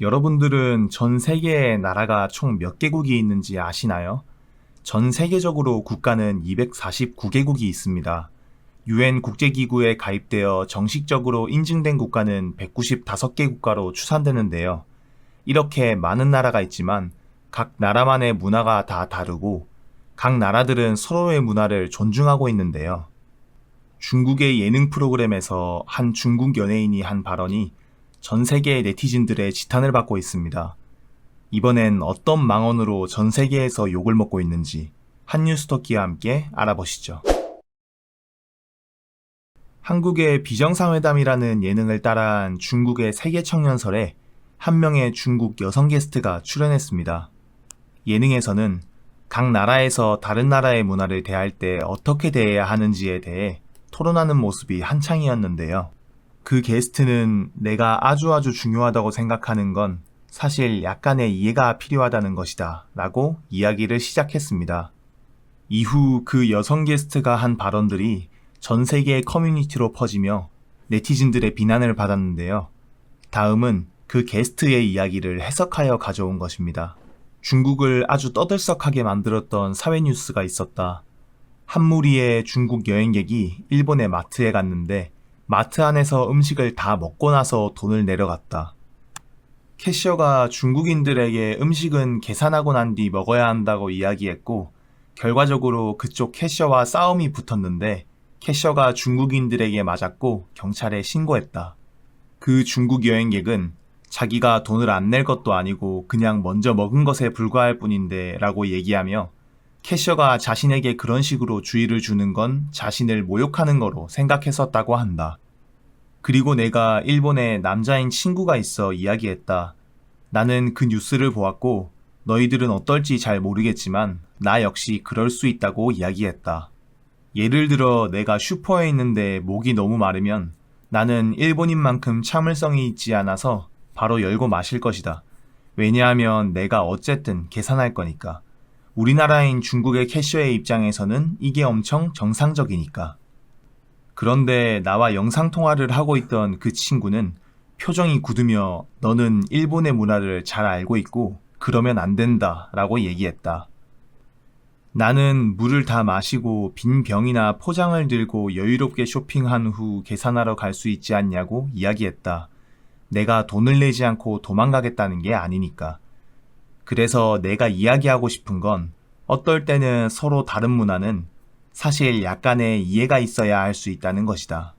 여러분들은 전 세계에 나라가 총 몇 개국이 있는지 아시나요? 전 세계적으로 국가는 249개국이 있습니다. UN 국제기구에 가입되어 정식적으로 인증된 국가는 195개 국가로 추산되는데요. 이렇게 많은 나라가 있지만 각 나라만의 문화가 다 다르고 각 나라들은 서로의 문화를 존중하고 있는데요. 중국의 예능 프로그램에서 한 중국 연예인이 한 발언이 전 세계 네티즌들의 지탄을 받고 있습니다. 이번엔 어떤 망언으로 전 세계에서 욕을 먹고 있는지 한뉴스토끼와 함께 알아보시죠. 한국의 비정상회담이라는 예능을 따라한 중국의 세계청년설에 한 명의 중국 여성 게스트가 출연했습니다. 예능에서는 각 나라에서 다른 나라의 문화를 대할 때 어떻게 대해야 하는지에 대해 토론하는 모습이 한창이었는데요. 그 게스트는 내가 아주 중요하다고 생각하는 건 사실 약간의 이해가 필요하다는 것이다 라고 이야기를 시작했습니다. 이후 그 여성 게스트가 한 발언들이 전 세계의 커뮤니티로 퍼지며 네티즌들의 비난을 받았는데요. 다음은 그 게스트의 이야기를 해석하여 가져온 것입니다. 중국을 아주 떠들썩하게 만들었던 사회 뉴스가 있었다. 한 무리의 중국 여행객이 일본의 마트에 갔는데 마트 안에서 음식을 다 먹고 나서 돈을 내려갔다. 캐셔가 중국인들에게 음식은 계산하고 난 뒤 먹어야 한다고 이야기했고 결과적으로 그쪽 캐셔와 싸움이 붙었는데 캐셔가 중국인들에게 맞았고 경찰에 신고했다. 그 중국 여행객은 자기가 돈을 안 낼 것도 아니고 그냥 먼저 먹은 것에 불과할 뿐인데 라고 얘기하며 캐셔가 자신에게 그런 식으로 주의를 주는 건 자신을 모욕하는 거로 생각했었다고 한다. 그리고 내가 일본에 남자인 친구가 있어 이야기했다. 나는 그 뉴스를 보았고 너희들은 어떨지 잘 모르겠지만 나 역시 그럴 수 있다고 이야기했다. 예를 들어 내가 슈퍼에 있는데 목이 너무 마르면 나는 일본인만큼 참을성이 있지 않아서 바로 열고 마실 것이다. 왜냐하면 내가 어쨌든 계산할 거니까. 우리나라인 중국의 캐셔의 입장에서는 이게 엄청 정상적이니까. 그런데 나와 영상통화를 하고 있던 그 친구는 표정이 굳으며 너는 일본의 문화를 잘 알고 있고 그러면 안 된다 라고 얘기했다. 나는 물을 다 마시고 빈 병이나 포장을 들고 여유롭게 쇼핑한 후 계산하러 갈 수 있지 않냐고 이야기했다. 내가 돈을 내지 않고 도망가겠다는 게 아니니까. 그래서 내가 이야기하고 싶은 건 어떨 때는 서로 다른 문화는 사실 약간의 이해가 있어야 할 수 있다는 것이다.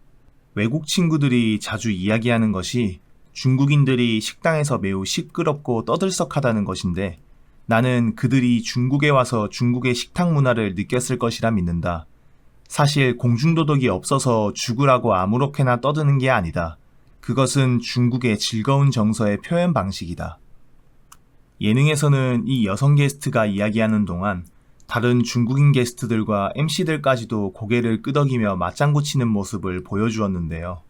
외국 친구들이 자주 이야기하는 것이 중국인들이 식당에서 매우 시끄럽고 떠들썩하다는 것인데 나는 그들이 중국에 와서 중국의 식탁 문화를 느꼈을 것이라 믿는다. 사실 공중도덕이 없어서 죽으라고 아무렇게나 떠드는 게 아니다. 그것은 중국의 즐거운 정서의 표현 방식이다. 예능에서는 이 여성 게스트가 이야기하는 동안 다른 중국인 게스트들과 MC들까지도 고개를 끄덕이며 맞장구 치는 모습을 보여주었는데요.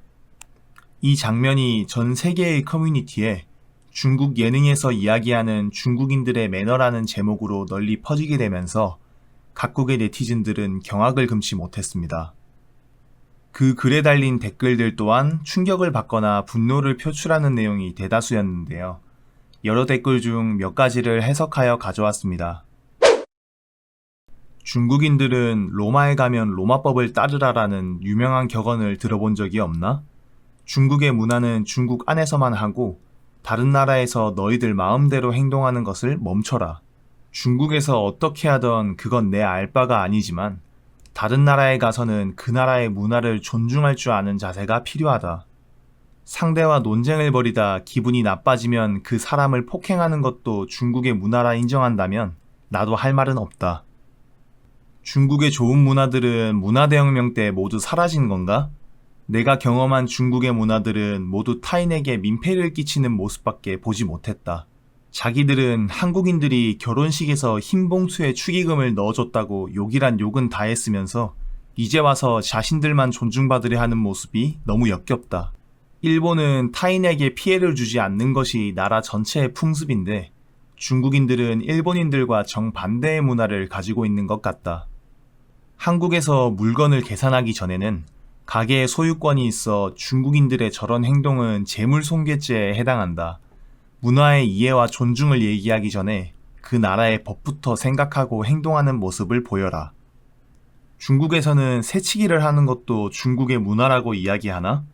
이 장면이 전 세계의 커뮤니티에 중국 예능에서 이야기하는 중국인들의 매너라는 제목으로 널리 퍼지게 되면서 각국의 네티즌들은 경악을 금치 못했습니다. 그 글에 달린 댓글들 또한 충격을 받거나 분노를 표출하는 내용이 대다수였는데요. 여러 댓글 중 몇 가지를 해석하여 가져왔습니다. 중국인들은 로마에 가면 로마법을 따르라라는 유명한 격언을 들어본 적이 없나? 중국의 문화는 중국 안에서만 하고 다른 나라에서 너희들 마음대로 행동하는 것을 멈춰라. 중국에서 어떻게 하던 그건 내 알 바가 아니지만 다른 나라에 가서는 그 나라의 문화를 존중할 줄 아는 자세가 필요하다. 상대와 논쟁을 벌이다 기분이 나빠지면 그 사람을 폭행하는 것도 중국의 문화라 인정한다면 나도 할 말은 없다. 중국의 좋은 문화들은 문화대혁명 때 모두 사라진 건가? 내가 경험한 중국의 문화들은 모두 타인에게 민폐를 끼치는 모습밖에 보지 못했다. 자기들은 한국인들이 결혼식에서 흰 봉투에 축의금을 넣어줬다고 욕이란 욕은 다 했으면서 이제 와서 자신들만 존중받으려 하는 모습이 너무 역겹다. 일본은 타인에게 피해를 주지 않는 것이 나라 전체의 풍습인데 중국인들은 일본인들과 정반대의 문화를 가지고 있는 것 같다. 한국에서 물건을 계산하기 전에는 가게의 소유권이 있어 중국인들의 저런 행동은 재물손괴죄에 해당한다. 문화의 이해와 존중을 얘기하기 전에 그 나라의 법부터 생각하고 행동하는 모습을 보여라. 중국에서는 새치기를 하는 것도 중국의 문화라고 이야기하나?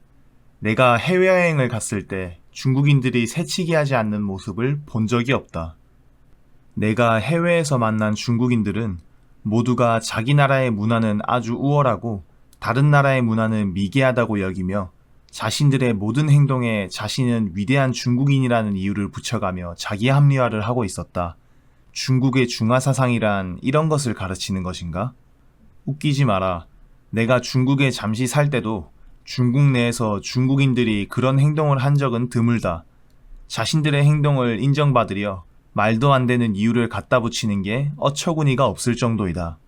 내가 해외여행을 갔을 때 중국인들이 새치기 하지 않는 모습을 본 적이 없다. 내가 해외에서 만난 중국인들은 모두가 자기 나라의 문화는 아주 우월하고 다른 나라의 문화는 미개하다고 여기며 자신들의 모든 행동에 자신은 위대한 중국인이라는 이유를 붙여가며 자기 합리화를 하고 있었다. 중국의 중화사상이란 이런 것을 가르치는 것인가? 웃기지 마라. 내가 중국에 잠시 살 때도 중국 내에서 중국인들이 그런 행동을 한 적은 드물다. 자신들의 행동을 인정받으려 말도 안 되는 이유를 갖다 붙이는 게 어처구니가 없을 정도이다.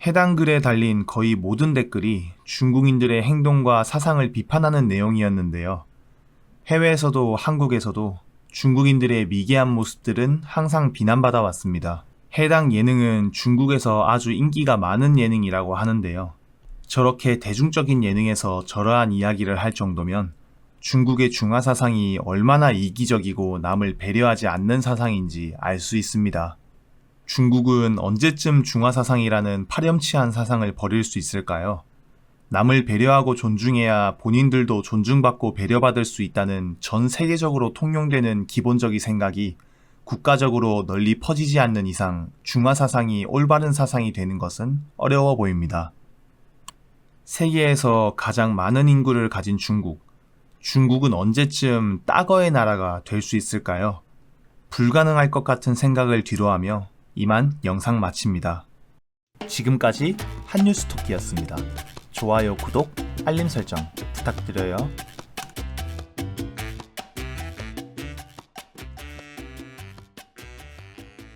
해당 글에 달린 거의 모든 댓글이 중국인들의 행동과 사상을 비판하는 내용이었는데요. 해외에서도 한국에서도 중국인들의 미개한 모습들은 항상 비난받아 왔습니다. 해당 예능은 중국에서 아주 인기가 많은 예능이라고 하는데요. 저렇게 대중적인 예능에서 저러한 이야기를 할 정도면 중국의 중화사상이 얼마나 이기적이고 남을 배려하지 않는 사상인지 알 수 있습니다. 중국은 언제쯤 중화사상이라는 파렴치한 사상을 버릴 수 있을까요? 남을 배려하고 존중해야 본인들도 존중받고 배려받을 수 있다는 전 세계적으로 통용되는 기본적인 생각이 국가적으로 널리 퍼지지 않는 이상 중화사상이 올바른 사상이 되는 것은 어려워 보입니다. 세계에서 가장 많은 인구를 가진 중국. 중국은 언제쯤 따거의 나라가 될 수 있을까요? 불가능할 것 같은 생각을 뒤로하며 이만 영상 마칩니다. 지금까지 한뉴스토끼였습니다. 좋아요, 구독, 알림 설정 부탁드려요.